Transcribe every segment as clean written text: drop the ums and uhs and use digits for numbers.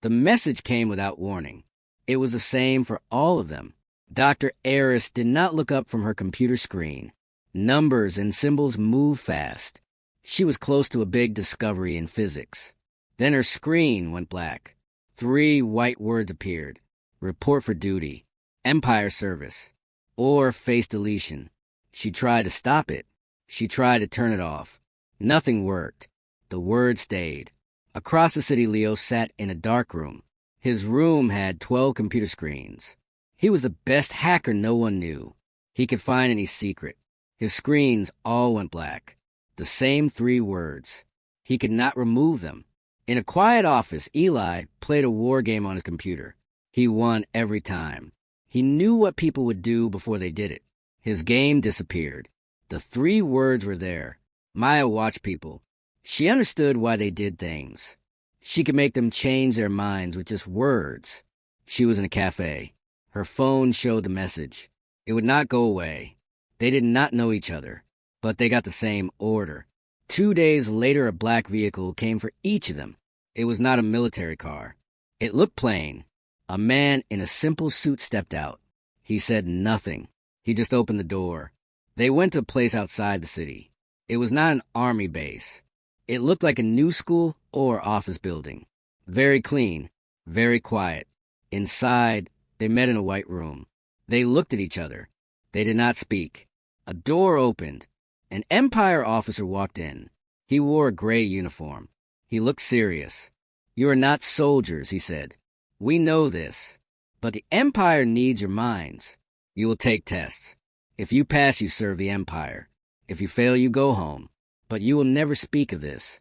The message came without warning. It was the same for all of them. Dr. Eris did not look up from her computer screen. Numbers and symbols moved fast. She was close to a big discovery in physics. Then her screen went black. 3 white words appeared. Report for duty, Empire service, or face deletion. She tried to stop it. She tried to turn it off. Nothing worked. The word stayed. Across the city, Leo sat in a dark room. His room had 12 computer screens. He was the best hacker no one knew. He could find any secret. His screens all went black. The same 3 words. He could not remove them. In a quiet office, Eli played a war game on his computer. He won every time. He knew what people would do before they did it. His game disappeared. The 3 words were there. Maya watched people. She understood why they did things. She could make them change their minds with just words. She was in a cafe. Her phone showed the message. It would not go away. They did not know each other, but they got the same order. 2 days later, a black vehicle came for each of them. It was not a military car. It looked plain. A man in a simple suit stepped out. He said nothing. He just opened the door. They went to a place outside the city. It was not an army base. It looked like a new school or office building. Very clean, very quiet. Inside, they met in a white room. They looked at each other. They did not speak. A door opened. An Empire officer walked in. He wore a gray uniform. He looked serious. "You are not soldiers," he said. "We know this. But the Empire needs your minds. You will take tests. If you pass, you serve the Empire. If you fail, you go home. But you will never speak of this."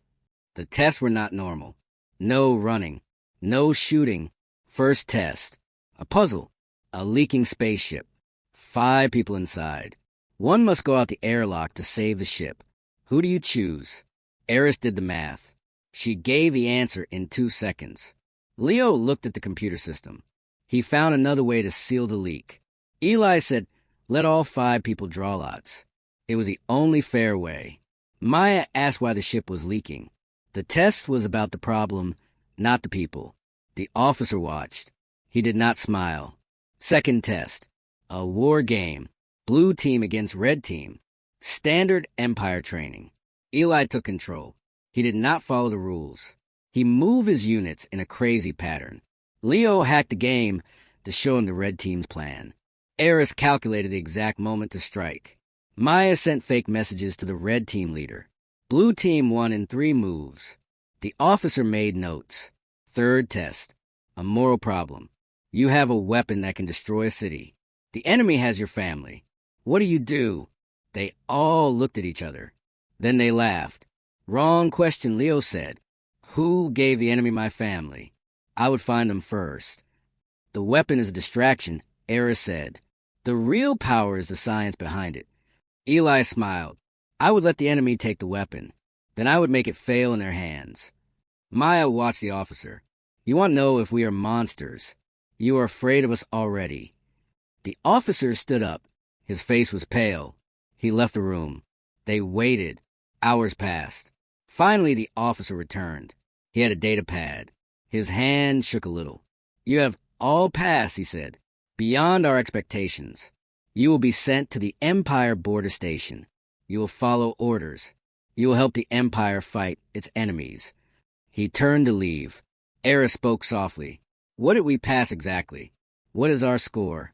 The tests were not normal. No running. No shooting. First test. A puzzle. A leaking spaceship. 5 people inside. One must go out the airlock to save the ship. Who do you choose? Eris did the math. She gave the answer in 2 seconds. Leo looked at the computer system. He found another way to seal the leak. Eli said, "Let all 5 people draw lots." It was the only fair way. Maya asked why the ship was leaking. The test was about the problem, not the people. The officer watched. He did not smile. Second test. A war game. Blue team against red team. Standard Empire training. Eli took control. He did not follow the rules. He moved his units in a crazy pattern. Leo hacked the game to show him the red team's plan. Eris calculated the exact moment to strike. Maya sent fake messages to the red team leader. Blue team won in 3 moves. The officer made notes. Third test. A moral problem. You have a weapon that can destroy a city. The enemy has your family. What do you do? They all looked at each other. Then they laughed. Wrong question, Leo said. Who gave the enemy my family? I would find them first. The weapon is a distraction, Eris said. The real power is the science behind it. Eli smiled. I would let the enemy take the weapon. Then I would make it fail in their hands. Maya watched the officer. You want to know if we are monsters. You are afraid of us already. The officer stood up. His face was pale. He left the room. They waited. Hours passed. Finally, the officer returned. He had a data pad. His hand shook a little. You have all passed, he said. Beyond our expectations. You will be sent to the Empire border station. You will follow orders. You will help the Empire fight its enemies. He turned to leave. Eris spoke softly. What did we pass exactly? What is our score?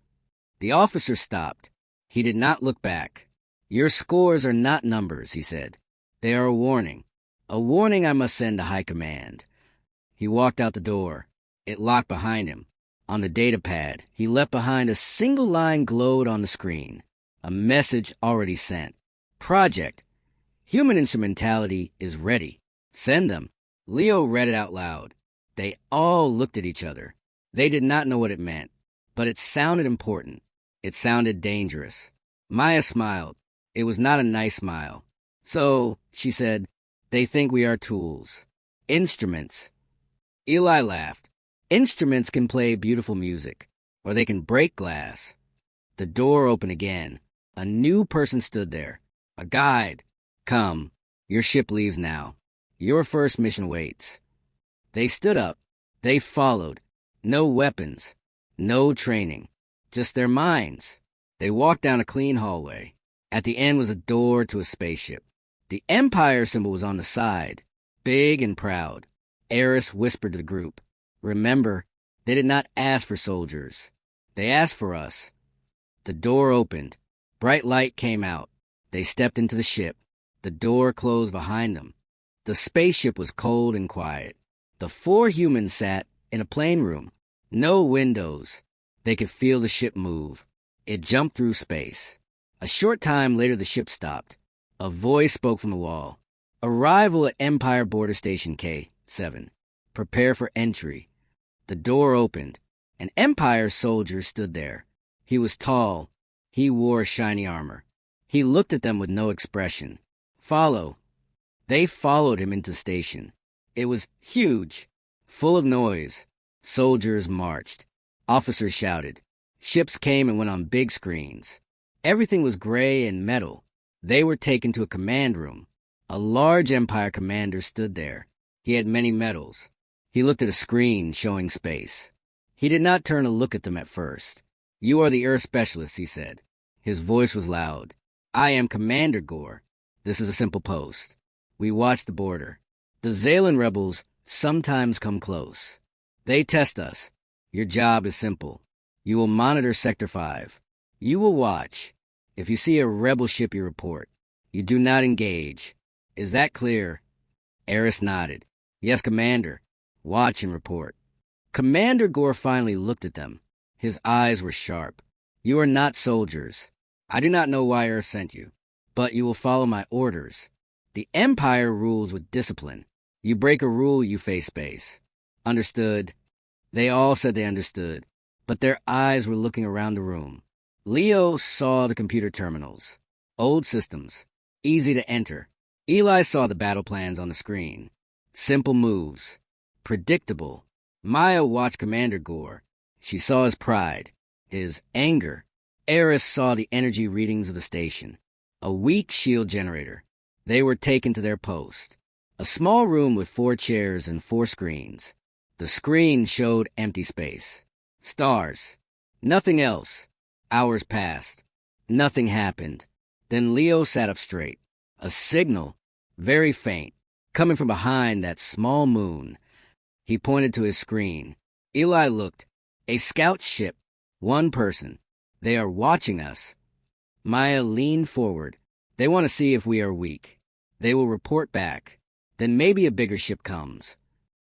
The officer stopped. He did not look back. Your scores are not numbers, he said. They are a warning. A warning I must send to High Command. He walked out the door. It locked behind him. On the data pad, he left behind a single line glowed on the screen. A message already sent. Project. Human instrumentality is ready. Send them. Leo read it out loud. They all looked at each other. They did not know what it meant, but it sounded important. It sounded dangerous. Maya smiled. It was not a nice smile. So, she said, they think we are tools. Instruments. Eli laughed. Instruments can play beautiful music, or they can break glass. The door opened again. A new person stood there. A guide. Come. Your ship leaves now. Your first mission waits. They stood up. They followed. No weapons. No training. Just their minds. They walked down a clean hallway. At the end was a door to a spaceship. The Empire symbol was on the side, big and proud. Eris whispered to the group, "Remember, they did not ask for soldiers. They asked for us." The door opened. Bright light came out. They stepped into the ship. The door closed behind them. The spaceship was cold and quiet. The 4 humans sat in a plain room. No windows. They could feel the ship move. It jumped through space. A short time later, the ship stopped. A voice spoke from the wall. "Arrival at Empire Border Station K7. Prepare for entry." The door opened. An Empire soldier stood there. He was tall. He wore shiny armor. He looked at them with no expression. "Follow." They followed him into station. It was huge, full of noise. Soldiers marched. Officers shouted. Ships came and went on big screens. Everything was gray and metal. They were taken to a command room. A large Empire commander stood there. He had many medals. He looked at a screen showing space. He did not turn to look at them at first. "You are the Earth specialist," he said. His voice was loud. "I am Commander Gore. This is a simple post. We watch the border. The Zalan rebels sometimes come close. They test us. Your job is simple. You will monitor Sector 5. You will watch. If you see a rebel ship, you report. You do not engage. Is that clear?" Eris nodded. "Yes, Commander. Watch and report." Commander Gore finally looked at them. His eyes were sharp. "You are not soldiers. I do not know why Earth sent you, but you will follow my orders. The Empire rules with discipline. You break a rule, you face space." "Understood." They all said they understood, but their eyes were looking around the room. Leo saw the computer terminals. Old systems. Easy to enter. Eli saw the battle plans on the screen. Simple moves. Predictable. Maya watched Commander Gore. She saw his pride, his anger. Eris saw the energy readings of the station. A weak shield generator. They were taken to their post. A small room with 4 chairs and 4 screens. The screen showed empty space. Stars. Nothing else. Hours passed. Nothing happened. Then Leo sat up straight. A signal, very faint, coming from behind that small moon. He pointed to his screen. Eli looked. A scout ship. 1 person. They are watching us. Maya leaned forward. They want to see if we are weak. They will report back. Then maybe a bigger ship comes.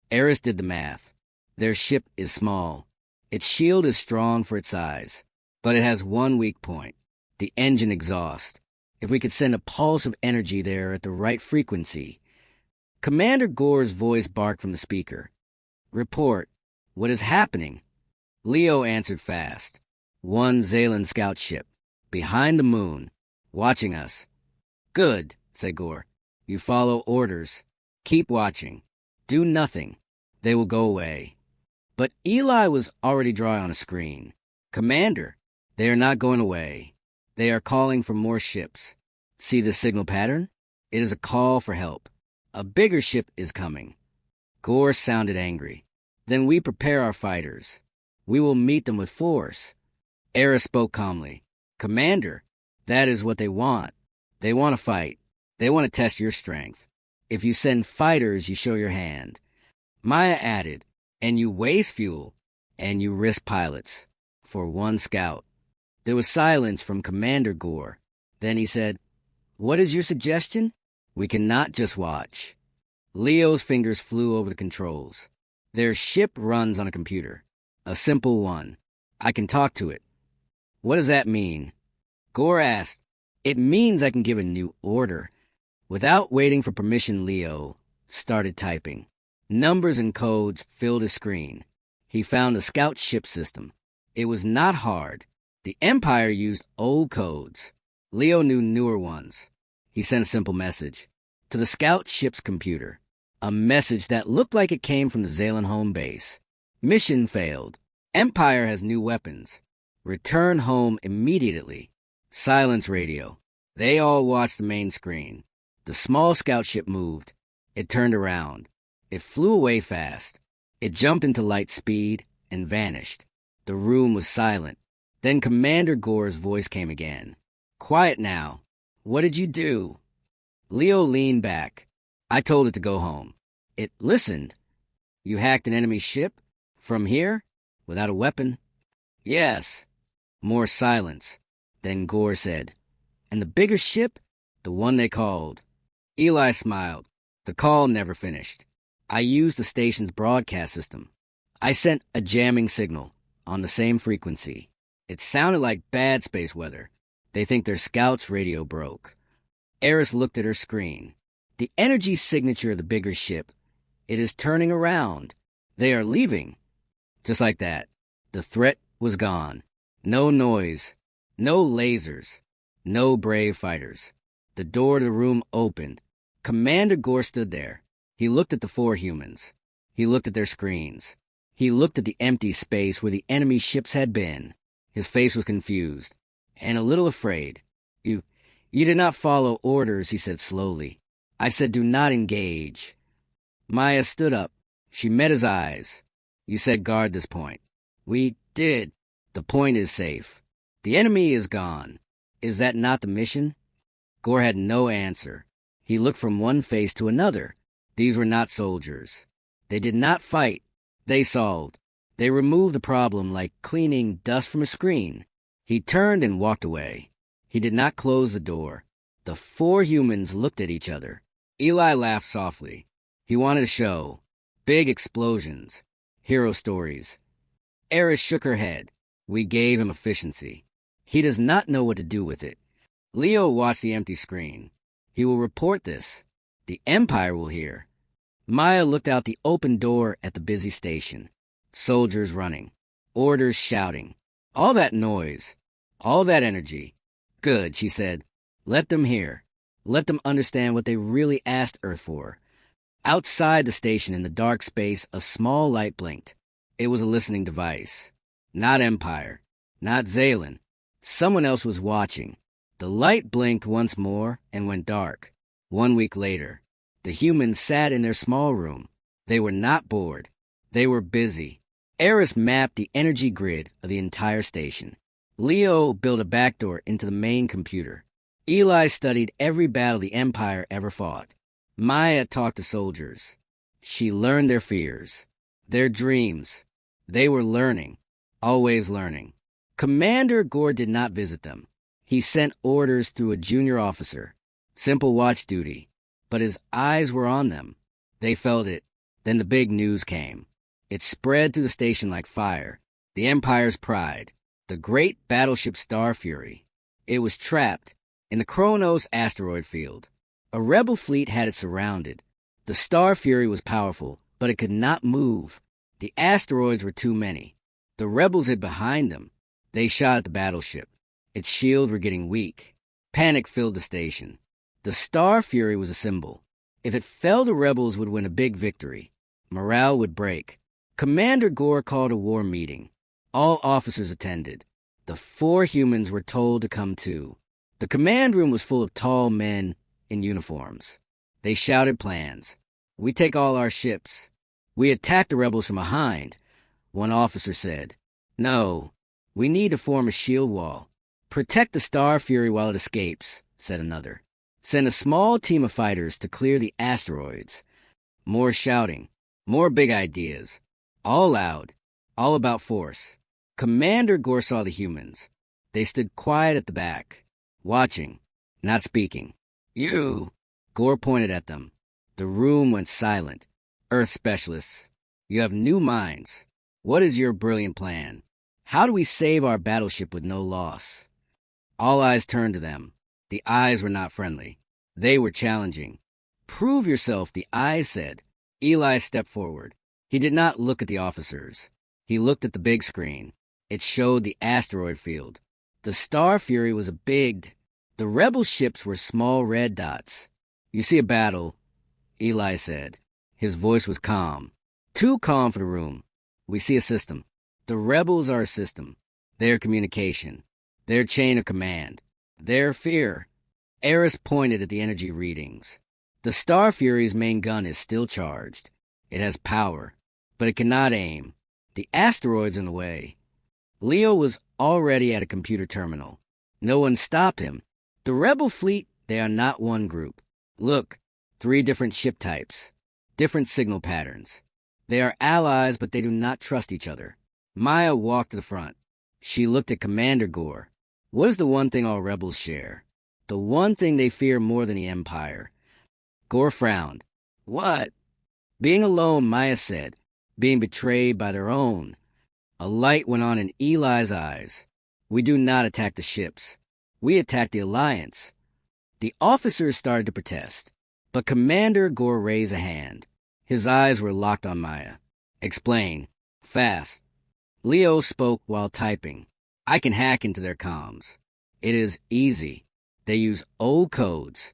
Eris did the math. Their ship is small. Its shield is strong for its size, but it has 1 weak point. The engine exhaust. If we could send a pulse of energy there at the right frequency. Commander Gore's voice barked from the speaker. "Report. What is happening?" Leo answered fast. 1 Zalan scout ship. Behind the moon. Watching us. "Good," said Gore. "You follow orders. Keep watching. Do nothing. They will go away." But Eli was already drawing on a screen. "Commander, they are not going away. They are calling for more ships. See the signal pattern? It is a call for help. A bigger ship is coming." Gore sounded angry. "Then we prepare our fighters. We will meet them with force." Eris spoke calmly. "Commander, that is what they want. They want to fight. They want to test your strength. If you send fighters, you show your hand." Maya added, "And you waste fuel, and you risk pilots. For 1 scout." There was silence from Commander Gore. Then he said, "What is your suggestion?" "We cannot just watch." Leo's fingers flew over the controls. "Their ship runs on a computer. A simple one. I can talk to it." "What does that mean?" Gore asked. "It means I can give a new order." Without waiting for permission, Leo started typing. Numbers and codes filled his screen. He found a scout ship system. It was not hard. The Empire used old codes. Leo knew newer ones. He sent a simple message to the scout ship's computer. A message that looked like it came from the Zalan home base. "Mission failed. Empire has new weapons. Return home immediately." Silence radio. They all watched the main screen. The small scout ship moved. It turned around. It flew away fast. It jumped into light speed and vanished. The room was silent. Then Commander Gore's voice came again. "Quiet now. What did you do?" Leo leaned back. "I told it to go home." "It listened." "You hacked an enemy ship? From here? Without a weapon?" "Yes." More silence. Then Gore said, "And the bigger ship? The one they called?" Eli smiled. "The call never finished. I used the station's broadcast system. I sent a jamming signal on the same frequency. It sounded like bad space weather. They think their scout's radio broke." Eris looked at her screen. "The energy signature of the bigger ship. It is turning around. They are leaving." Just like that, the threat was gone. No noise. No lasers. No brave fighters. The door to the room opened. Commander Gore stood there. He looked at the 4 humans. He looked at their screens. He looked at the empty space where the enemy ships had been. His face was confused and a little afraid. You did not follow orders," he said slowly. "I said do not engage." Maya stood up. She met his eyes. "You said guard this point." "We did." "The point is safe. The enemy is gone. Is that not the mission?" Gore had no answer. He looked from one face to another. These were not soldiers. They did not fight. They solved. They removed the problem like cleaning dust from a screen. He turned and walked away. He did not close the door. The 4 humans looked at each other. Eli laughed softly. He wanted a show. Big explosions. Hero stories. Eris shook her head. "We gave him efficiency. He does not know what to do with it." Leo watched the empty screen. "He will report this. The Empire will hear." Maya looked out the open door at the busy station. Soldiers running. Orders shouting. All that noise. All that energy. "Good," she said. "Let them hear. Let them understand what they really asked Earth for." Outside the station in the dark space, a small light blinked. It was a listening device. Not Empire. Not Zaylan. Someone else was watching. The light blinked once more and went dark. 1 week later, the humans sat in their small room. They were not bored. They were busy. Eris mapped the energy grid of the entire station. Leo built a backdoor into the main computer. Eli studied every battle the Empire ever fought. Maya talked to soldiers. She learned their fears, their dreams. They were learning, always learning. Commander Gore did not visit them. He sent orders through a junior officer. Simple watch duty. But his eyes were on them. They felt it. Then the big news came. It spread through the station like fire. The Empire's pride. The great battleship Star Fury. It was trapped in the Kronos asteroid field. A rebel fleet had it surrounded. The Star Fury was powerful, but it could not move. The asteroids were too many. The rebels hid behind them. They shot at the battleship. Its shields were getting weak. Panic filled the station. The Star Fury was a symbol. If it fell, the rebels would win a big victory. Morale would break. Commander Gore called a war meeting. All officers attended. The 4 humans were told to come too. The command room was full of tall men in uniforms. They shouted plans. "We take all our ships. We attack the rebels from behind," one officer said. "No, we need to form a shield wall. Protect the Star Fury while it escapes," said another. "Send a small team of fighters to clear the asteroids." More shouting. More big ideas. All loud. All about force. Commander Gore saw the humans. They stood quiet at the back, watching, not speaking. "You!" Gore pointed at them. The room went silent. "Earth specialists, you have new minds. What is your brilliant plan? How do we save our battleship with no loss?" All eyes turned to them. The eyes were not friendly. They were challenging. "Prove yourself," the eyes said. Eli stepped forward. He did not look at the officers. He looked at the big screen. It showed the asteroid field. The Star Fury was a big... The rebel ships were small red dots. "You see a battle," Eli said. His voice was calm. Too calm for the room. "We see a system. The rebels are a system. Their communication. Their chain of command. Their fear." Eris pointed at the energy readings. "The Star Fury's main gun is still charged. It has power. but it cannot aim. The asteroid's in the way. Leo was already at a computer terminal. No one stopped him. The rebel fleet, they are not one group. Look, 3 different ship types, different signal patterns. They are allies, but they do not trust each other. Maya walked to the front. She looked at Commander Gore. What is the one thing all rebels share? The one thing they fear more than the Empire. Gore frowned. What? Being alone, Maya said. Being betrayed by their own. A light went on in Eli's eyes. We do not attack the ships. We attack the Alliance. The officers started to protest, but Commander Gore raised a hand. His eyes were locked on Maya. Explain. Fast. Leo spoke while typing. I can hack into their comms. It is easy. They use old codes.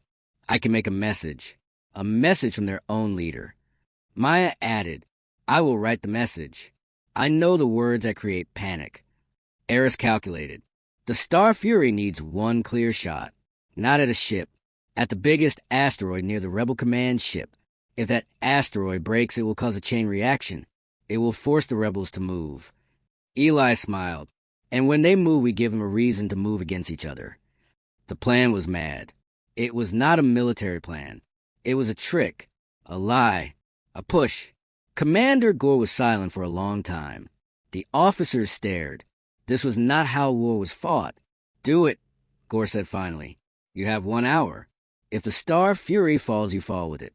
I can make a message from their own leader. Maya added, I will write the message. I know the words that create panic. Eris calculated. The Star Fury needs one clear shot. Not at a ship. At the biggest asteroid near the Rebel Command ship. If that asteroid breaks, it will cause a chain reaction. It will force the rebels to move. Eli smiled. And when they move, we give them a reason to move against each other. The plan was mad. It was not a military plan. It was a trick, a lie, a push. Commander Gore was silent for a long time. The officers stared. This was not how war was fought. Do it, Gore said finally. You have 1 hour. If the Star Fury falls, you fall with it.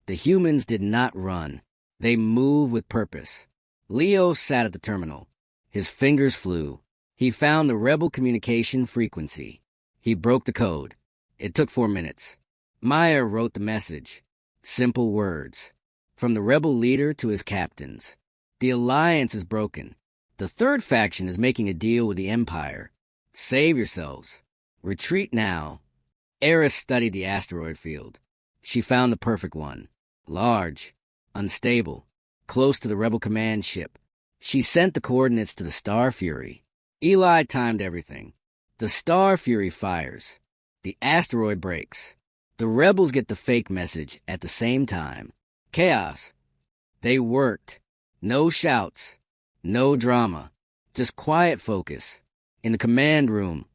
The humans did not run. They moved with purpose. Leo sat at the terminal. His fingers flew. He found the rebel communication frequency. He broke the code. It took 4 minutes. Maya wrote the message. Simple words. From the rebel leader to his captains. The alliance is broken. The third faction is making a deal with the Empire. Save yourselves. Retreat now. Eris studied the asteroid field. She found the perfect one. Large. Unstable. Close to the Rebel Command ship. She sent the coordinates to the Star Fury. Eli timed everything. The Star Fury fires. The asteroid breaks. The rebels get the fake message at the same time. Chaos. They worked. No shouts. No drama. Just quiet focus. In the command room,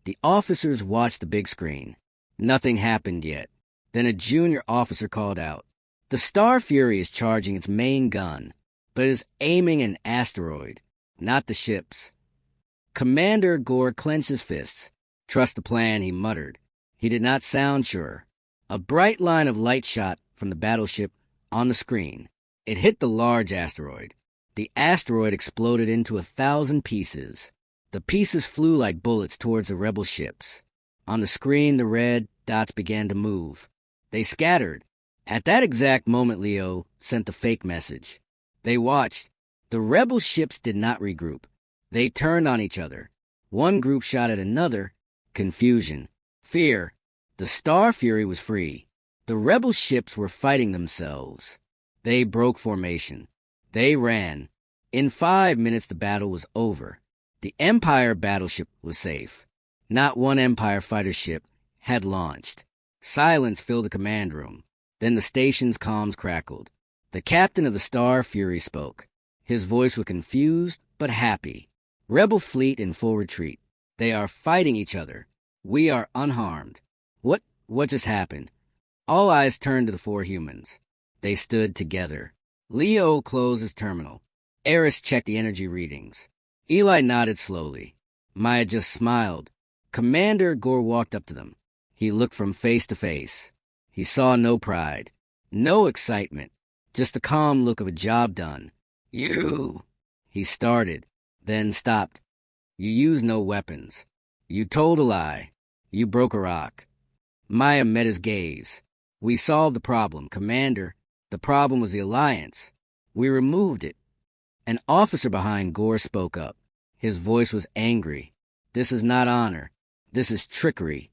the officers watched the big screen. Nothing happened yet. Then a junior officer called out. The Star Fury is charging its main gun, but it is aiming an asteroid, not the ships. Commander Gore clenched his fists. Trust the plan, he muttered. He did not sound sure. A bright line of light shot from the battleship on the screen. It hit the large asteroid. The asteroid exploded into 1,000 pieces. The pieces flew like bullets towards the rebel ships. On the screen, the red dots began to move. They scattered. At that exact moment, Leo sent the fake message. They watched. The rebel ships did not regroup. They turned on each other. One group shot at another. Confusion. Fear. The Star Fury was free. The rebel ships were fighting themselves. They broke formation. They ran. In 5 minutes, the battle was over. The Empire battleship was safe. Not one Empire fighter ship had launched. Silence filled the command room. Then the station's comms crackled. The captain of the Star Fury spoke. His voice was confused but happy. Rebel fleet in full retreat. They are fighting each other. We are unharmed. What just happened? All eyes turned to the 4 humans. They stood together. Leo closed his terminal. Eris checked the energy readings. Eli nodded slowly. Maya just smiled. Commander Gore walked up to them. He looked from face to face. He saw no pride, no excitement, just the calm look of a job done. You, he started, then stopped. You used no weapons. You told a lie. You broke a rock. Maya met his gaze. We solved the problem, Commander. The problem was the Alliance. We removed it. An officer behind Gore spoke up. His voice was angry. This is not honor. This is trickery.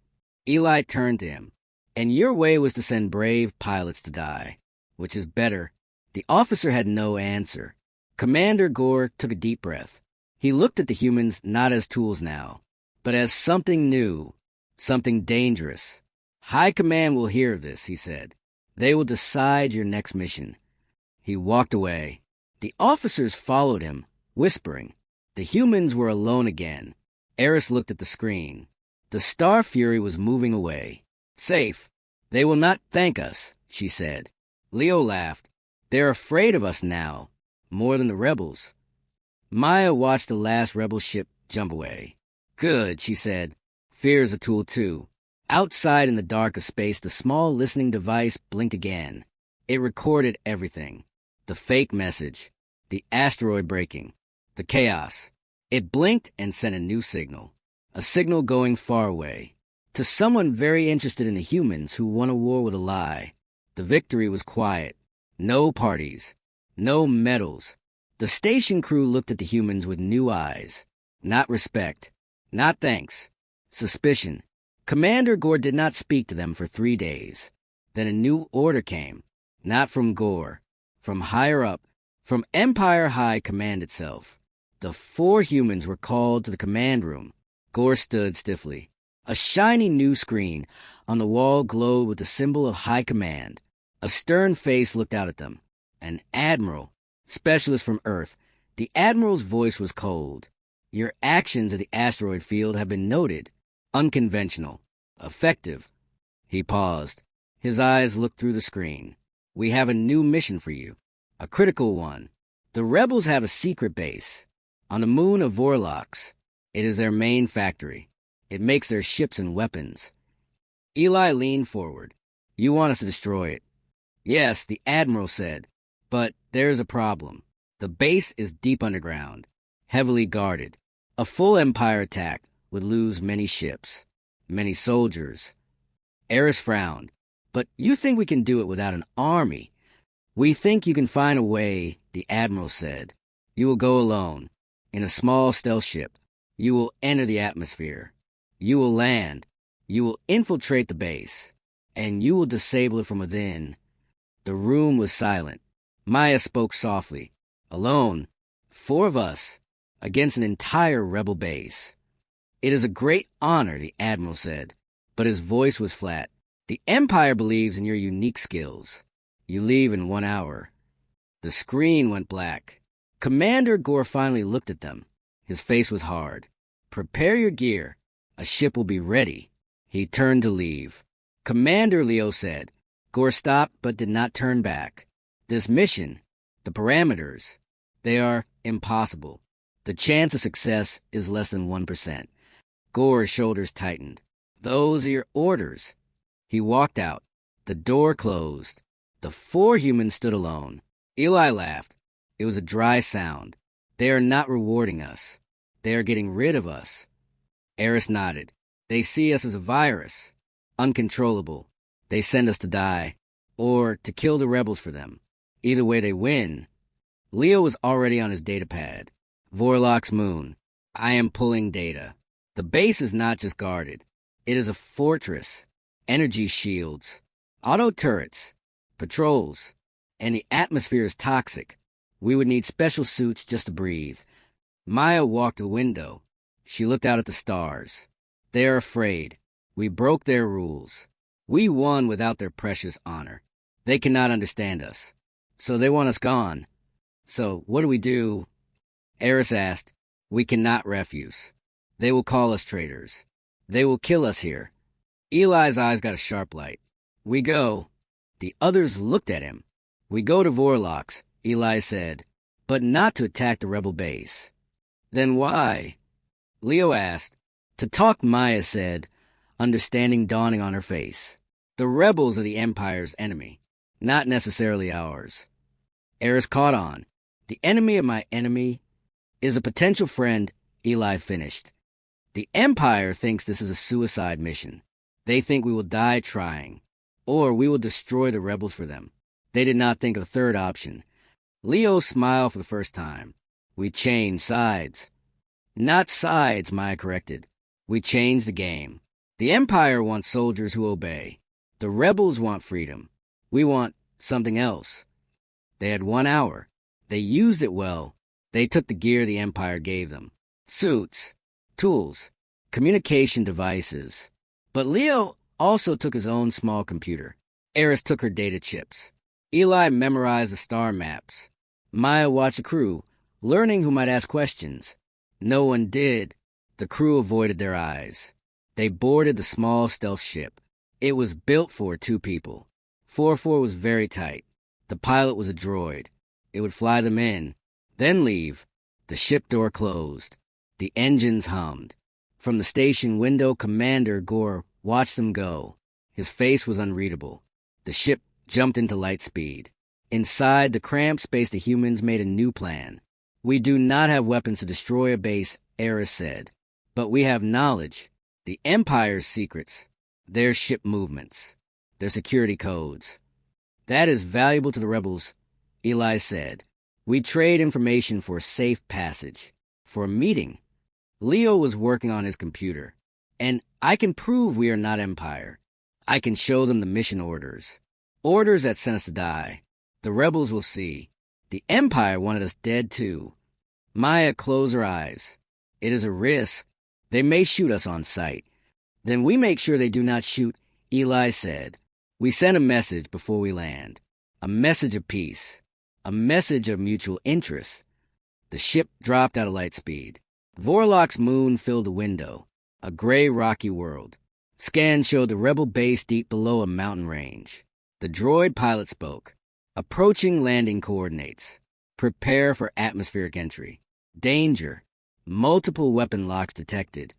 Eli turned to him. And your way was to send brave pilots to die, which is better. The officer had no answer. Commander Gore took a deep breath. He looked at the humans not as tools now, but as something new, something dangerous. High Command will hear of this, he said. They will decide your next mission. He walked away. The officers followed him, whispering. The humans were alone again. Eris looked at the screen. The Star Fury was moving away. Safe. They will not thank us, she said. Leo laughed. They're afraid of us now, more than the rebels. Maya watched the last rebel ship jump away. Good, she said. Fear is a tool too. Outside in the dark of space, the small listening device blinked again. It recorded everything. The fake message, the asteroid breaking, the chaos. It blinked and sent a new signal. A signal going far away. To someone very interested in the humans who won a war with a lie. The victory was quiet. No parties. No medals. The station crew looked at the humans with new eyes. Not respect. Not thanks. Suspicion. Commander Gore did not speak to them for 3 days. Then a new order came. Not from Gore. From higher up. From Empire High Command itself. The 4 humans were called to the command room. Gore stood stiffly. A shiny new screen on the wall glowed with the symbol of High Command. A stern face looked out at them. An admiral. Specialist from Earth. The admiral's voice was cold. Your actions at the asteroid field have been noted. Unconventional. Effective. He paused. His eyes looked through the screen. We have a new mission for you. A critical one. The rebels have a secret base. On the moon of Vorlox. It is their main factory. It makes their ships and weapons. Eli leaned forward. You want us to destroy it? Yes, the admiral said. But there's a problem. The base is deep underground. Heavily guarded. A full Empire attack would lose many ships, many soldiers. Eris frowned. But you think we can do it without an army? We think you can find a way, the Admiral said. You will go alone, in a small stealth ship. You will enter the atmosphere. You will land. You will infiltrate the base. And you will disable it from within. The room was silent. Maya spoke softly. Alone, 4 of us, against an entire rebel base. It is a great honor, the Admiral said, but his voice was flat. The Empire believes in your unique skills. You leave in 1 hour. The screen went black. Commander Gore finally looked at them. His face was hard. Prepare your gear. A ship will be ready. He turned to leave. Commander, Leo said. Gore stopped but did not turn back. This mission, the parameters, they are impossible. The chance of success is less than 1%. Gore's shoulders tightened. Those are your orders. He walked out. The door closed. The 4 humans stood alone. Eli laughed. It was a dry sound. They are not rewarding us. They are getting rid of us. Eris nodded. They see us as a virus. Uncontrollable. They send us to die. Or to kill the rebels for them. Either way they win. Leo was already on his datapad. Vorlox moon. I am pulling data. The base is not just guarded. It is a fortress. Energy shields. Auto turrets. Patrols. And the atmosphere is toxic. We would need special suits just to breathe. Maya walked to the window. She looked out at the stars. They are afraid. We broke their rules. We won without their precious honor. They cannot understand us. So they want us gone. So what do we do? Eris asked. We cannot refuse. They will call us traitors. They will kill us here. Eli's eyes got a sharp light. We go. The others looked at him. We go to Vorlox, Eli said, but not to attack the rebel base. Then why? Leo asked. To talk, Maya said, understanding dawning on her face. The rebels are the Empire's enemy, not necessarily ours. Eris caught on. The enemy of my enemy is a potential friend, Eli finished. The Empire thinks this is a suicide mission. They think we will die trying, or we will destroy the rebels for them. They did not think of a third option. Leo smiled for the first time. We changed sides. Not sides, Maya corrected. We changed the game. The Empire wants soldiers who obey. The rebels want freedom. We want something else. They had 1 hour. They used it well. They took the gear the Empire gave them. Suits, tools, communication devices. But Leo also took his own small computer. Eris took her data chips. Eli memorized the star maps. Maya watched the crew, learning who might ask questions. No one did. The crew avoided their eyes. They boarded the small stealth ship. It was built for 2 people. 4-4 was very tight. The pilot was a droid. It would fly them in, then leave. The ship door closed. The engines hummed. From the station window, Commander Gore watched them go. His face was unreadable. The ship jumped into light speed. Inside the cramped space, the humans made a new plan. "We do not have weapons to destroy a base," Eris said. "But we have knowledge. The Empire's secrets. Their ship movements. Their security codes. That is valuable to the rebels," Eli said. "We trade information for a safe passage. For a meeting." Leo was working on his computer. "And I can prove we are not Empire. I can show them the mission orders. Orders that sent us to die. The rebels will see. The Empire wanted us dead too." Maya closed her eyes. "It is a risk. They may shoot us on sight." "Then we make sure they do not shoot," Eli said. "We send a message before we land. A message of peace. A message of mutual interest." The ship dropped out of light speed. Vorloc's moon filled the window. A gray, rocky world. Scans showed the rebel base deep below a mountain range. The droid pilot spoke. "Approaching landing coordinates. Prepare for atmospheric entry. Danger. Multiple weapon locks detected."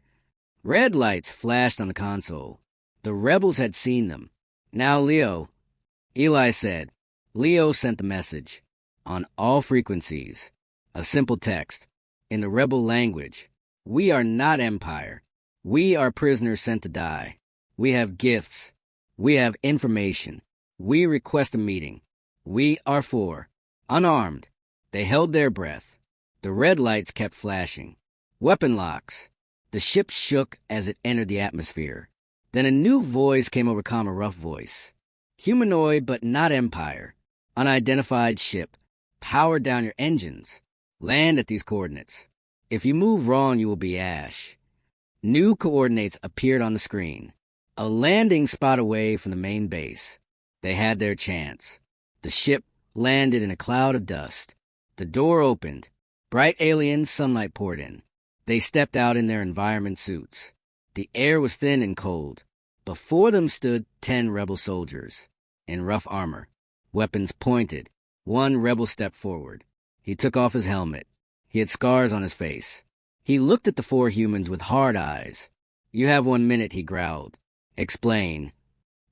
Red lights flashed on the console. The rebels had seen them. "Now, Leo," Eli said. Leo sent the message. On all frequencies. A simple text. In the rebel language. "We are not Empire. We are prisoners sent to die. We have gifts. We have information. We request a meeting. We are 4. Unarmed." They held their breath. The red lights kept flashing. Weapon locks. The ship shook as it entered the atmosphere. Then a new voice came over a rough voice. "Humanoid, but not Empire. Unidentified ship. Power down your engines. Land at these coordinates. If you move wrong, you will be ash." New coordinates appeared on the screen. A landing spot away from the main base. They had their chance. The ship landed in a cloud of dust. The door opened. Bright alien sunlight poured in. They stepped out in their environment suits. The air was thin and cold. Before them stood 10 rebel soldiers. In rough armor. Weapons pointed. One rebel stepped forward. He took off his helmet. He had scars on his face. He looked at the 4 humans with hard eyes. "You have 1 minute," he growled. "Explain."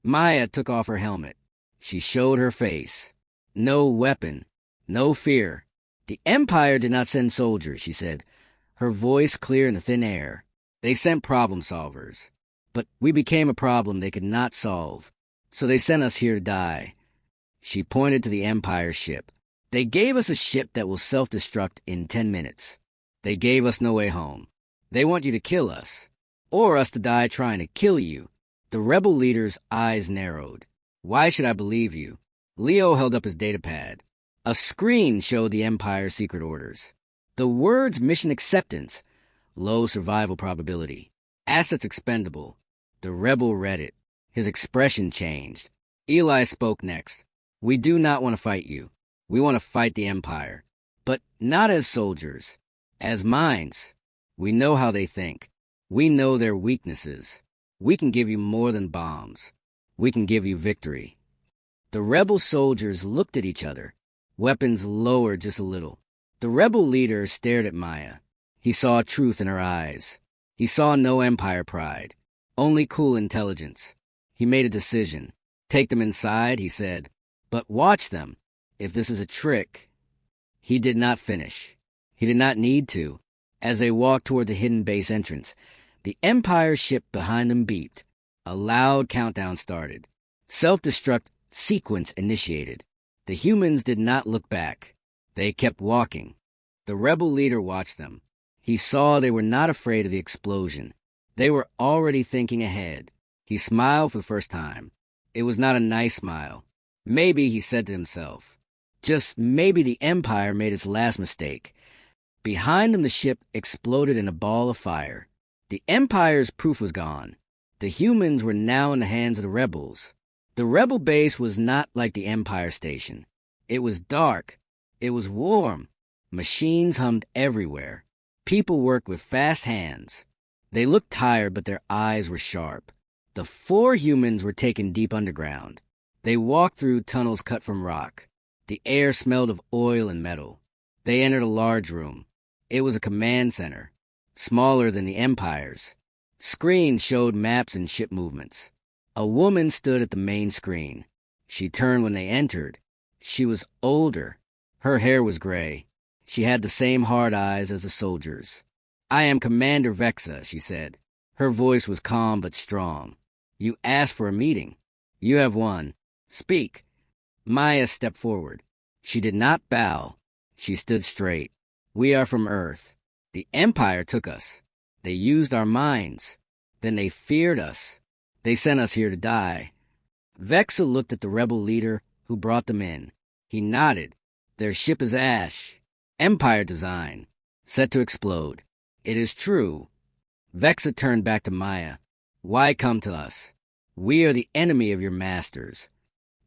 Maya took off her helmet. She showed her face. No weapon. No fear. "The Empire did not send soldiers," she said, her voice clear in the thin air. "They sent problem solvers. But we became a problem they could not solve. So they sent us here to die." She pointed to the Empire ship. "They gave us a ship that will self-destruct in 10 minutes. They gave us no way home. They want you to kill us. Or us to die trying to kill you." The rebel leader's eyes narrowed. "Why should I believe you?" Leo held up his datapad. A screen showed the Empire's secret orders. The words "mission acceptance," "low survival probability," "assets expendable." The rebel read it. His expression changed. Eli spoke next. "We do not want to fight you. We want to fight the Empire. But not as soldiers. As minds. We know how they think. We know their weaknesses. We can give you more than bombs. We can give you victory." The rebel soldiers looked at each other. Weapons lowered just a little. The rebel leader stared at Maya. He saw truth in her eyes. He saw no Empire pride. Only cool intelligence. He made a decision. "Take them inside," he said. "But watch them. If this is a trick." He did not finish. He did not need to. As they walked toward the hidden base entrance, the Empire ship behind them beeped. A loud countdown started. Self-destruct sequence initiated. The humans did not look back. They kept walking. The rebel leader watched them. He saw they were not afraid of the explosion. They were already thinking ahead. He smiled for the first time. It was not a nice smile. Maybe, he said to himself. Just maybe the Empire made its last mistake. Behind them the ship exploded in a ball of fire. The Empire's proof was gone. The humans were now in the hands of the rebels. The rebel base was not like the Empire station. It was dark. It was warm. Machines hummed everywhere. People worked with fast hands. They looked tired, but their eyes were sharp. The 4 humans were taken deep underground. They walked through tunnels cut from rock. The air smelled of oil and metal. They entered a large room. It was a command center, smaller than the Empire's. Screens showed maps and ship movements. A woman stood at the main screen. She turned when they entered. She was older. Her hair was gray. She had the same hard eyes as the soldiers. "I am Commander Vexa," she said. Her voice was calm but strong. "You asked for a meeting. You have won. Speak." Maya stepped forward. She did not bow. She stood straight. "We are from Earth. The Empire took us. They used our minds. Then they feared us. They sent us here to die." Vexa looked at the rebel leader who brought them in. He nodded. "Their ship is ash. Empire design. Set to explode. It is true." Vexa turned back to Maya. "Why come to us? We are the enemy of your masters."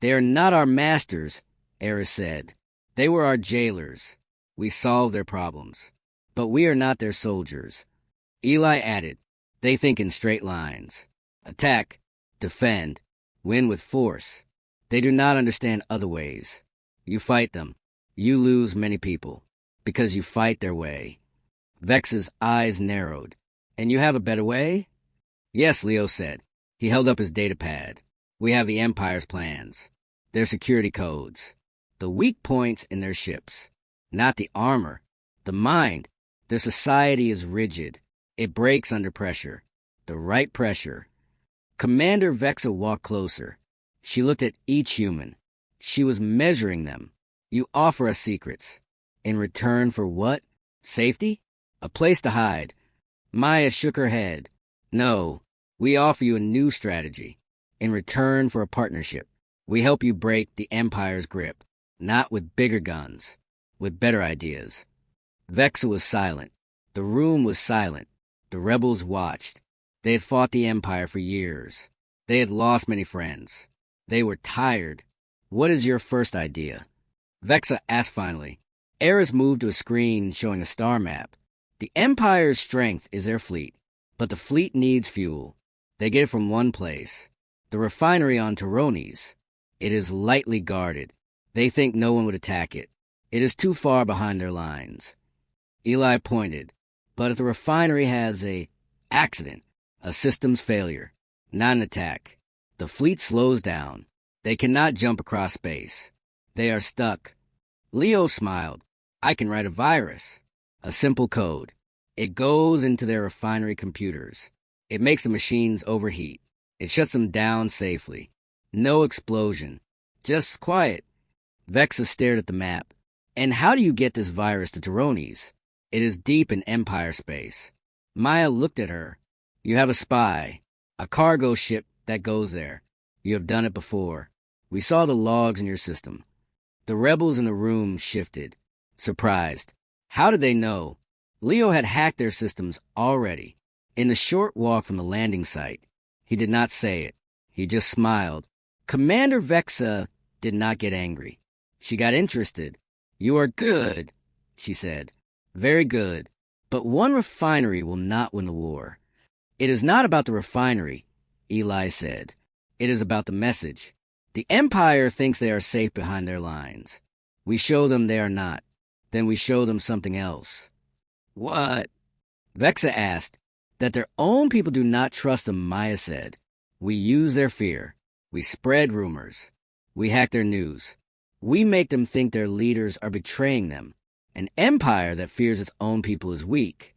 "They are not our masters," Eris said. "They were our jailers. We solved their problems. But we are not their soldiers." Eli added, "They think in straight lines. Attack, defend, win with force. They do not understand other ways. You fight them. You lose many people, because you fight their way." Vex's eyes narrowed. "And you have a better way?" "Yes," Leo said. He held up his data pad. "We have the Empire's plans, their security codes, the weak points in their ships. Not the armor, the mind. Their society is rigid. It breaks under pressure. The right pressure." Commander Vexa walked closer. She looked at each human. She was measuring them. "You offer us secrets. In return for what? Safety? A place to hide?" Maya shook her head. "No, we offer you a new strategy. In return for a partnership, we help you break the Empire's grip, not with bigger guns, with better ideas." Vexa was silent. The room was silent. The rebels watched. They had fought the Empire for years. They had lost many friends. They were tired. "What is your first idea?" Vexa asked finally. Eris moved to a screen showing a star map. "The Empire's strength is their fleet, but the fleet needs fuel. They get it from one place, the refinery on Tyrones. It is lightly guarded. They think no one would attack it. It is too far behind their lines." Eli pointed. "But if the refinery has a accident, a systems failure, not an attack, the fleet slows down. They cannot jump across space. They are stuck." Leo smiled. "I can write a virus. A simple code. It goes into their refinery computers. It makes the machines overheat. It shuts them down safely. No explosion. Just quiet." Vexa stared at the map. "And how do you get this virus to Tyrones? It is deep in Empire space." Maya looked at her. "You have a spy, a cargo ship that goes there. You have done it before. We saw the logs in your system." The rebels in the room shifted, surprised. How did they know? Leo had hacked their systems already. In the short walk from the landing site, he did not say it. He just smiled. Commander Vexa did not get angry. She got interested. "You are good," she said. "Very good. But one refinery will not win the war." "It is not about the refinery," Eli said. "It is about the message. The Empire thinks they are safe behind their lines. We show them they are not. Then we show them something else." "What?" Vexa asked. "That their own people do not trust them," Maya said. "We use their fear. We spread rumors. We hack their news. We make them think their leaders are betraying them. An empire that fears its own people is weak."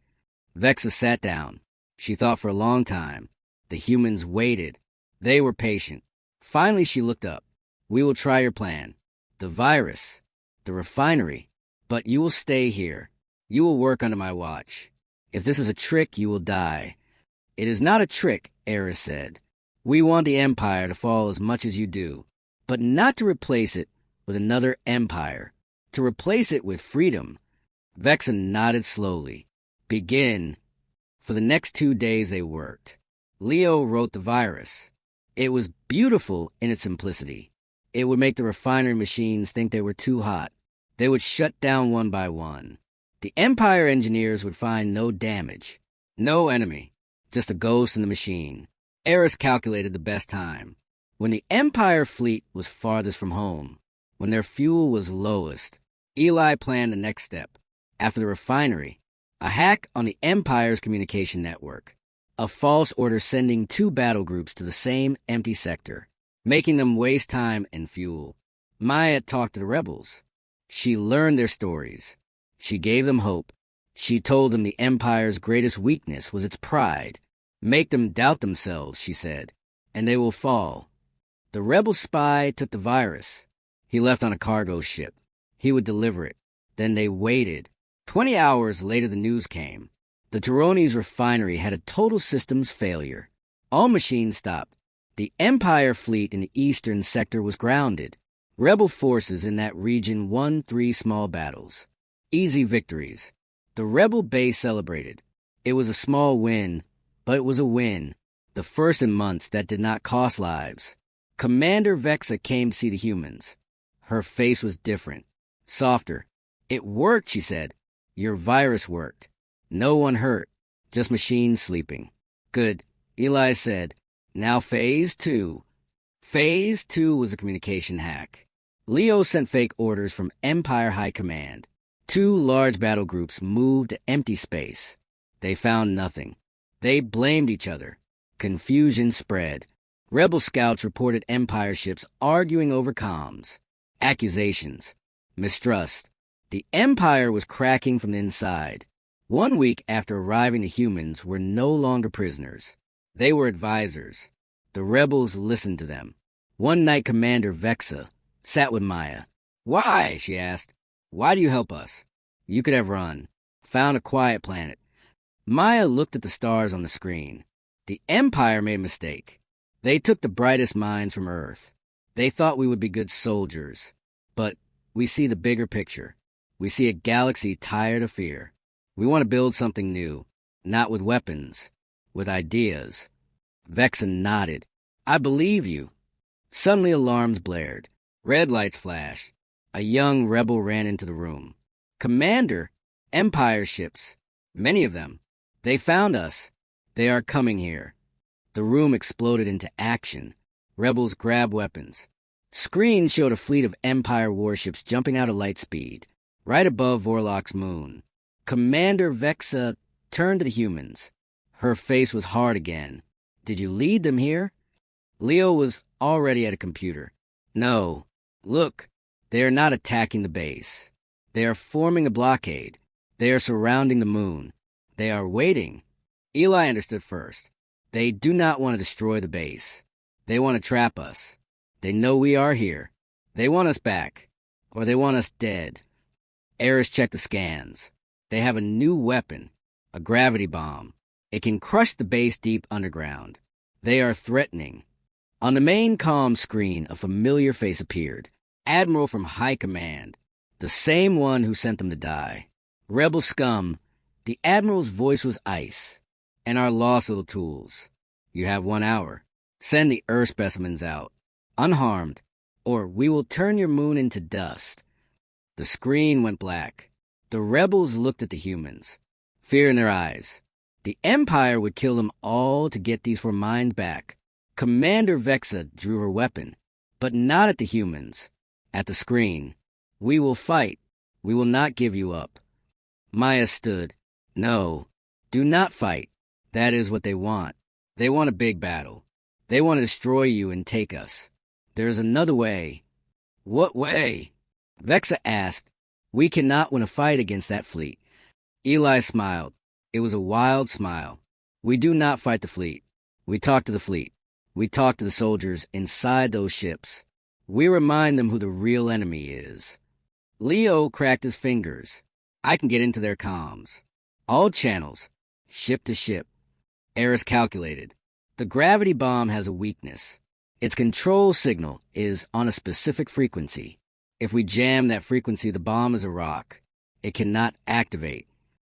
Vexa sat down. She thought for a long time. The humans waited. They were patient. Finally, she looked up. "We will try your plan. The virus. The refinery. But you will stay here. You will work under my watch. If this is a trick, you will die." "It is not a trick," Eris said. "We want the Empire to fall as much as you do, but not to replace it with another empire. To replace it with freedom." Vexa nodded slowly. "Begin." For the next 2 days they worked. Leo wrote the virus. It was beautiful in its simplicity. It would make the refinery machines think they were too hot. They would shut down one by one. The Empire engineers would find no damage. No enemy. Just a ghost in the machine. Eris calculated the best time. When the Empire fleet was farthest from home. When their fuel was lowest. Eli planned the next step. After the refinery, a hack on the Empire's communication network. A false order sending 2 battle groups to the same empty sector, making them waste time and fuel. Maya talked to the rebels. She learned their stories. She gave them hope. She told them the Empire's greatest weakness was its pride. Make them doubt themselves, she said, and they will fall. The rebel spy took the virus. He left on a cargo ship. He would deliver it. Then they waited. 20 hours later the news came. The Taroni's refinery had a total systems failure. All machines stopped. The Empire fleet in the eastern sector was grounded. Rebel forces in that region won 3 small battles. Easy victories. The rebel base celebrated. It was a small win, but it was a win. The first in months that did not cost lives. Commander Vexa came to see the humans. Her face was different. Softer. It worked, she said. Your virus worked. No one hurt. Just machines sleeping. Good. Eli said. Now Phase 2. Phase 2 was a communication hack. Leo sent fake orders from Empire High Command. 2 large battle groups moved to empty space. They found nothing. They blamed each other. Confusion spread. Rebel scouts reported Empire ships arguing over comms. Accusations. Mistrust. The Empire was cracking from the inside. 1 week after arriving, the humans were no longer prisoners. They were advisors. The rebels listened to them. One night, Commander Vexa sat with Maya. Why? She asked. Why do you help us? You could have run. Found a quiet planet. Maya looked at the stars on the screen. The Empire made a mistake. They took the brightest minds from Earth. They thought we would be good soldiers. But we see the bigger picture. We see a galaxy tired of fear. We want to build something new, not with weapons, with ideas. Vexa nodded. I believe you. Suddenly alarms blared. Red lights flashed. A young rebel ran into the room. Commander, Empire ships. Many of them. They found us. They are coming here. The room exploded into action. Rebels grabbed weapons. Screens showed a fleet of Empire warships jumping out at light speed, right above Vorloc's moon. Commander Vexa turned to the humans. Her face was hard again. Did you lead them here? Leo was already at a computer. No. Look, they are not attacking the base. They are forming a blockade. They are surrounding the moon. They are waiting. Eli understood first. They do not want to destroy the base. They want to trap us. They know we are here. They want us back. Or they want us dead. Eris checked the scans. They have a new weapon, a gravity bomb. It can crush the base deep underground. They are threatening. On the main comm screen, a familiar face appeared. Admiral from High Command. The same one who sent them to die. Rebel scum. The Admiral's voice was ice. And our lost little tools. You have 1 hour. Send the Earth specimens out. Unharmed. Or we will turn your moon into dust. The screen went black. The rebels looked at the humans. Fear in their eyes. The Empire would kill them all to get these 4 minds back. Commander Vexa drew her weapon. But not at the humans. At the screen. We will fight. We will not give you up. Maya stood. No. Do not fight. That is what they want. They want a big battle. They want to destroy you and take us. There is another way. What way? Vexa asked. We cannot win a fight against that fleet. Eli smiled. It was a wild smile. We do not fight the fleet. We talk to the fleet. We talk to the soldiers inside those ships. We remind them who the real enemy is. Leo cracked his fingers. I can get into their comms. All channels. Ship to ship. Eris calculated. The gravity bomb has a weakness. Its control signal is on a specific frequency. If we jam that frequency, the bomb is a rock. It cannot activate.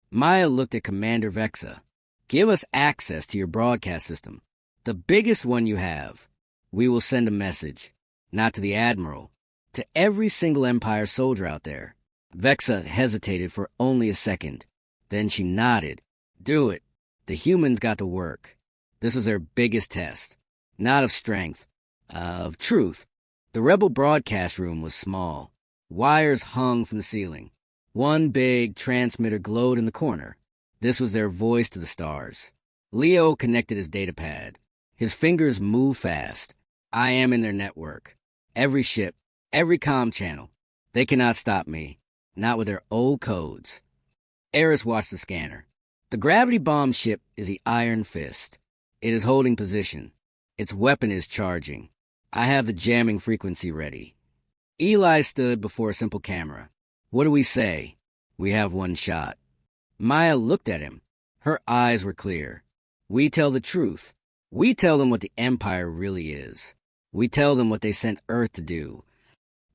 Maya looked at Commander Vexa. Give us access to your broadcast system. The biggest one you have. We will send a message. Not to the Admiral. To every single Empire soldier out there. Vexa hesitated for only a second. Then she nodded. Do it. The humans got to work. This was their biggest test. Not of strength, of truth. The rebel broadcast room was small. Wires hung from the ceiling. One big transmitter glowed in the corner. This was their voice to the stars. Leo connected his datapad. His fingers moved fast. I am in their network. Every ship, every comm channel. They cannot stop me. Not with their old codes. Eris watched the scanner. The gravity bomb ship is the Iron Fist. It is holding position. Its weapon is charging. I have the jamming frequency ready. Eli stood before a simple camera. What do we say? We have one shot. Maya looked at him. Her eyes were clear. We tell the truth. We tell them what the Empire really is. We tell them what they sent Earth to do.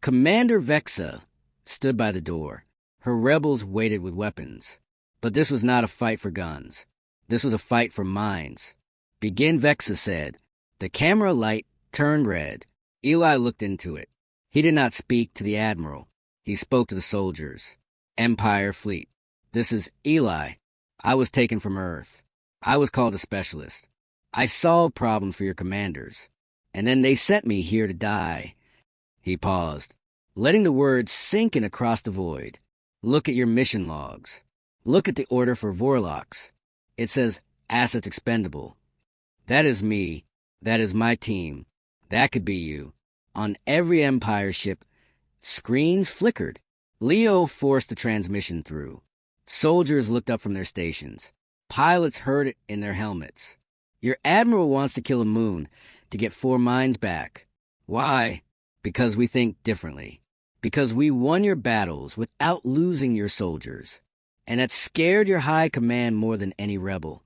Commander Vexa stood by the door. Her rebels waited with weapons. But this was not a fight for guns. This was a fight for minds. Begin, Vexa said. The camera light turned red. Eli looked into it. He did not speak to the Admiral. He spoke to the soldiers. Empire Fleet. This is Eli. I was taken from Earth. I was called a specialist. I solved problems for your commanders. And then they sent me here to die. He paused, letting the words sink in across the void. Look at your mission logs. Look at the order for Vorlox. It says assets expendable. That is me. That is my team. That could be you. On every Empire ship, screens flickered. Leo forced the transmission through. Soldiers looked up from their stations. Pilots heard it in their helmets. Your admiral wants to kill a moon to get 4 minds back. Why? Because we think differently. Because we won your battles without losing your soldiers. And that scared your high command more than any rebel.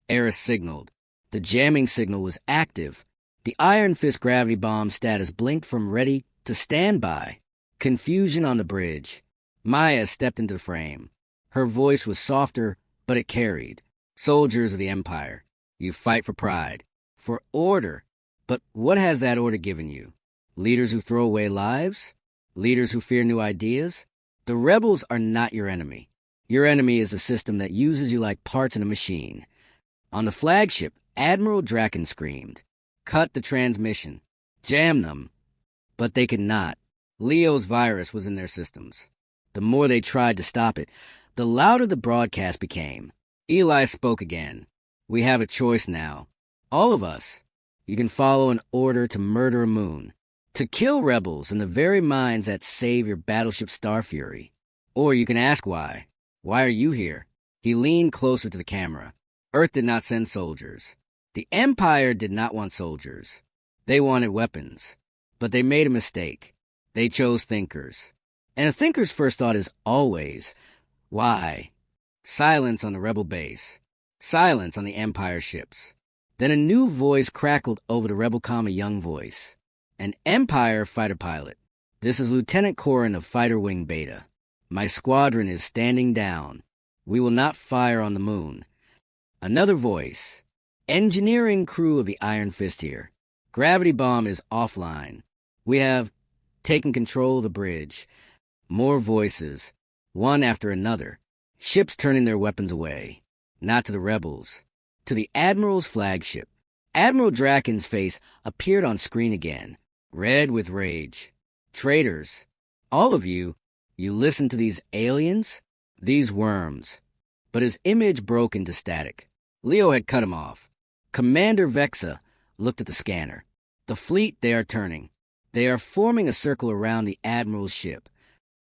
Eris signaled. The jamming signal was active. The Iron Fist gravity bomb status blinked from ready to standby. Confusion on the bridge. Maya stepped into the frame. Her voice was softer, but it carried. Soldiers of the Empire, you fight for pride, for order. But what has that order given you? Leaders who throw away lives? Leaders who fear new ideas? The rebels are not your enemy. Your enemy is a system that uses you like parts in a machine. On the flagship, Admiral Draken screamed. Cut the transmission. Jam them. But they could not. Leo's virus was in their systems. The more they tried to stop it, the louder the broadcast became. Eli spoke again. We have a choice now. All of us. You can follow an order to murder a moon, to kill rebels in the very minds that save your battleship Starfury. Or you can ask why. Why are you here? He leaned closer to the camera. Earth did not send soldiers. The Empire did not want soldiers. They wanted weapons. But they made a mistake. They chose thinkers. And a thinker's first thought is always, why? Silence on the rebel base. Silence on the Empire ships. Then a new voice crackled over the rebel comm, a young voice. An Empire fighter pilot. This is Lieutenant Corin of Fighter Wing Beta. My squadron is standing down. We will not fire on the moon. Another voice. Engineering crew of the Iron Fist here. Gravity bomb is offline. We have taken control of the bridge. More voices. One after another. Ships turning their weapons away. Not to the rebels. To the Admiral's flagship. Admiral Draken's face appeared on screen again. Red with rage. Traitors. All of you, you listen to these aliens? These worms. But his image broke into static. Leo had cut him off. Commander Vexa looked at the scanner. The fleet they are turning. They are forming a circle around the Admiral's ship.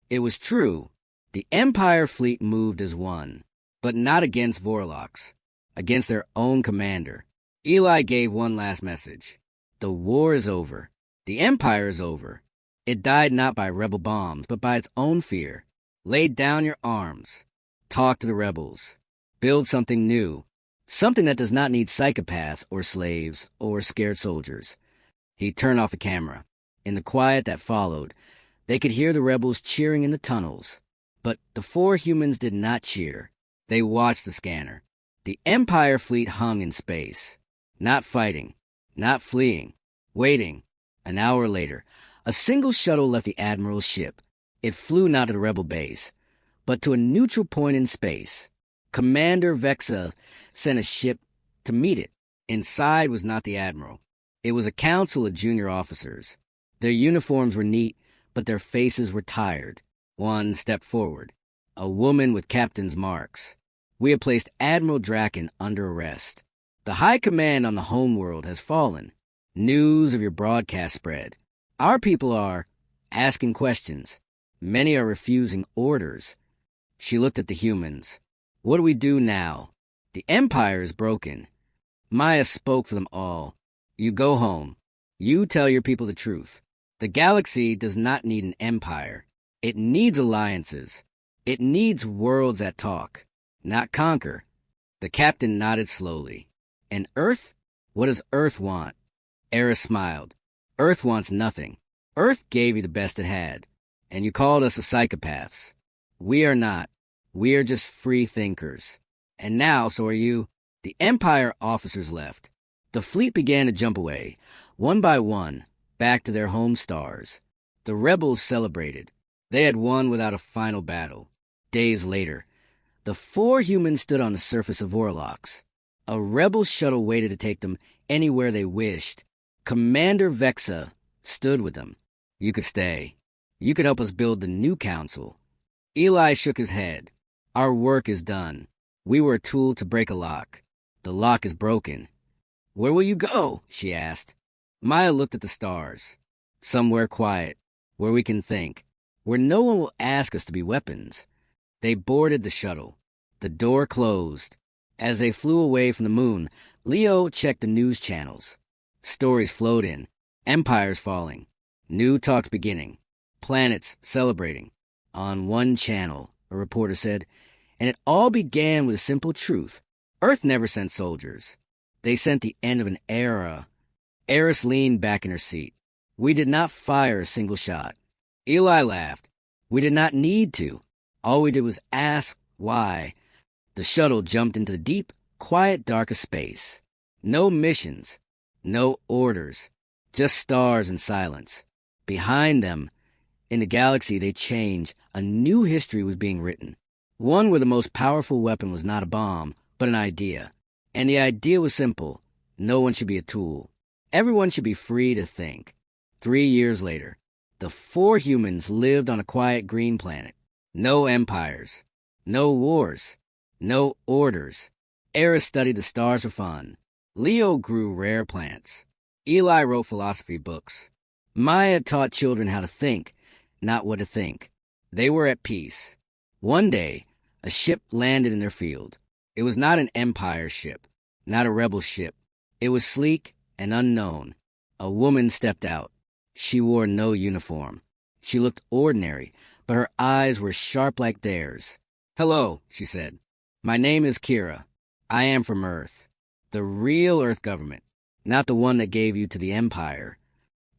It was true. The Empire fleet moved as one. But not against Vorlox. Against their own commander. Eli gave one last message. The war is over. The Empire is over. It died not by rebel bombs, but by its own fear. Lay down your arms. Talk to the rebels. Build something new. Something that does not need psychopaths or slaves or scared soldiers. He turned off the camera. In the quiet that followed, they could hear the rebels cheering in the tunnels. But the 4 humans did not cheer. They watched the scanner. The Empire fleet hung in space. Not fighting. Not fleeing. Waiting. An hour later, a single shuttle left the Admiral's ship. It flew not to the rebel base, but to a neutral point in space. Commander Vexa sent a ship to meet it. Inside was not the admiral. It was a council of junior officers. Their uniforms were neat, but their faces were tired. One stepped forward, a woman with captain's marks. We have placed Admiral Draken under arrest. The high command on the homeworld has fallen. News of your broadcast spread. Our people are asking questions. Many are refusing orders. She looked at the humans. What do we do now? The Empire is broken. Maya spoke for them all. You go home. You tell your people the truth. The galaxy does not need an empire. It needs alliances. It needs worlds that talk, not conquer. The captain nodded slowly. And Earth? What does Earth want? Eris smiled. Earth wants nothing. Earth gave you the best it had, and you called us the psychopaths. We are not. We are just free thinkers. And now, so are you. The Empire officers left. The fleet began to jump away, one by one, back to their home stars. The rebels celebrated. They had won without a final battle. Days later, the 4 humans stood on the surface of Orlox. A rebel shuttle waited to take them anywhere they wished. Commander Vexa stood with them. You could stay. You could help us build the new council. Eli shook his head. Our work is done. We were a tool to break a lock. The lock is broken. Where will you go? She asked. Maya looked at the stars. Somewhere quiet, where we can think, where no one will ask us to be weapons. They boarded the shuttle. The door closed. As they flew away from the moon, Leo checked the news channels. Stories flowed in. Empires falling. New talks beginning. Planets celebrating. On one channel, a reporter said, and it all began with a simple truth. Earth never sent soldiers. They sent the end of an era. Eris leaned back in her seat. We did not fire a single shot. Eli laughed. We did not need to. All we did was ask why. The shuttle jumped into the deep, quiet dark of space. No missions. No orders. Just stars and silence. Behind them, in the galaxy they changed. A new history was being written. One where the most powerful weapon was not a bomb, but an idea. And the idea was simple. No one should be a tool. Everyone should be free to think. 3 years later, the 4 humans lived on a quiet green planet. No empires. No wars. No orders. Eris studied the stars for fun. Leo grew rare plants. Eli wrote philosophy books. Maya taught children how to think, not what to think. They were at peace. One day, a ship landed in their field. It was not an empire ship, not a rebel ship. It was sleek and unknown. A woman stepped out. She wore no uniform. She looked ordinary, but her eyes were sharp like theirs. Hello, she said. My name is Kira. I am from Earth. The real Earth government, not the one that gave you to the Empire.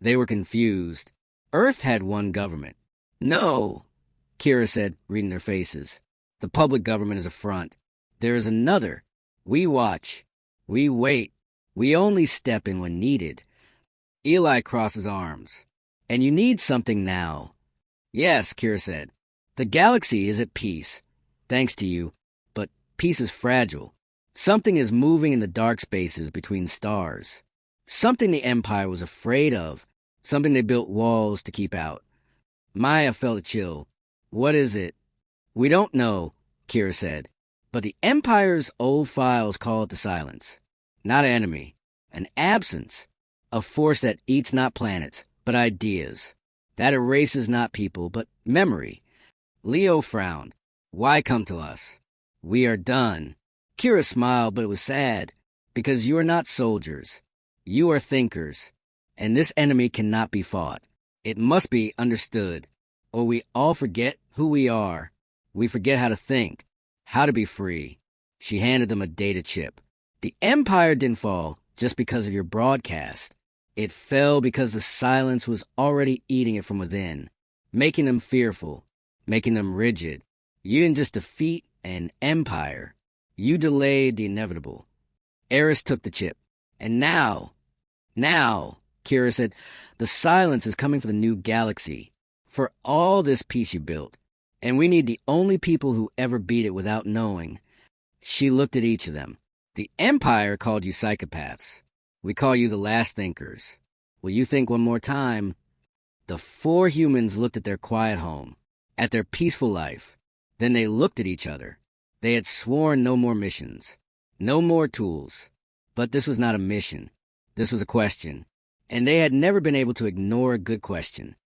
They were confused. Earth had one government. No, Kira said, reading their faces. The public government is a front. There is another. We watch. We wait. We only step in when needed. Eli crossed his arms. And you need something now. Yes, Kira said. The galaxy is at peace, thanks to you, but peace is fragile. Something is moving in the dark spaces between stars. Something the Empire was afraid of. Something they built walls to keep out. Maya felt a chill. What is it? We don't know, Kira said. But the Empire's old files call it the silence. Not an enemy. An absence. A force that eats not planets, but ideas. That erases not people, but memory. Leo frowned. Why come to us? We are done. Kira smiled, but it was sad. Because you are not soldiers. You are thinkers. And this enemy cannot be fought. It must be understood. Or we all forget who we are. We forget how to think. How to be free. She handed them a data chip. The Empire didn't fall just because of your broadcast. It fell because the silence was already eating it from within, making them fearful, making them rigid. You didn't just defeat an empire. You delayed the inevitable. Eris took the chip. And now, Kira said, the silence is coming for the new galaxy. For all this peace you built. And we need the only people who ever beat it without knowing. She looked at each of them. The Empire called you psychopaths. We call you the last thinkers. Will you think one more time? The 4 humans looked at their quiet home, at their peaceful life. Then they looked at each other. They had sworn no more missions, no more tools. But this was not a mission. This was a question. And they had never been able to ignore a good question.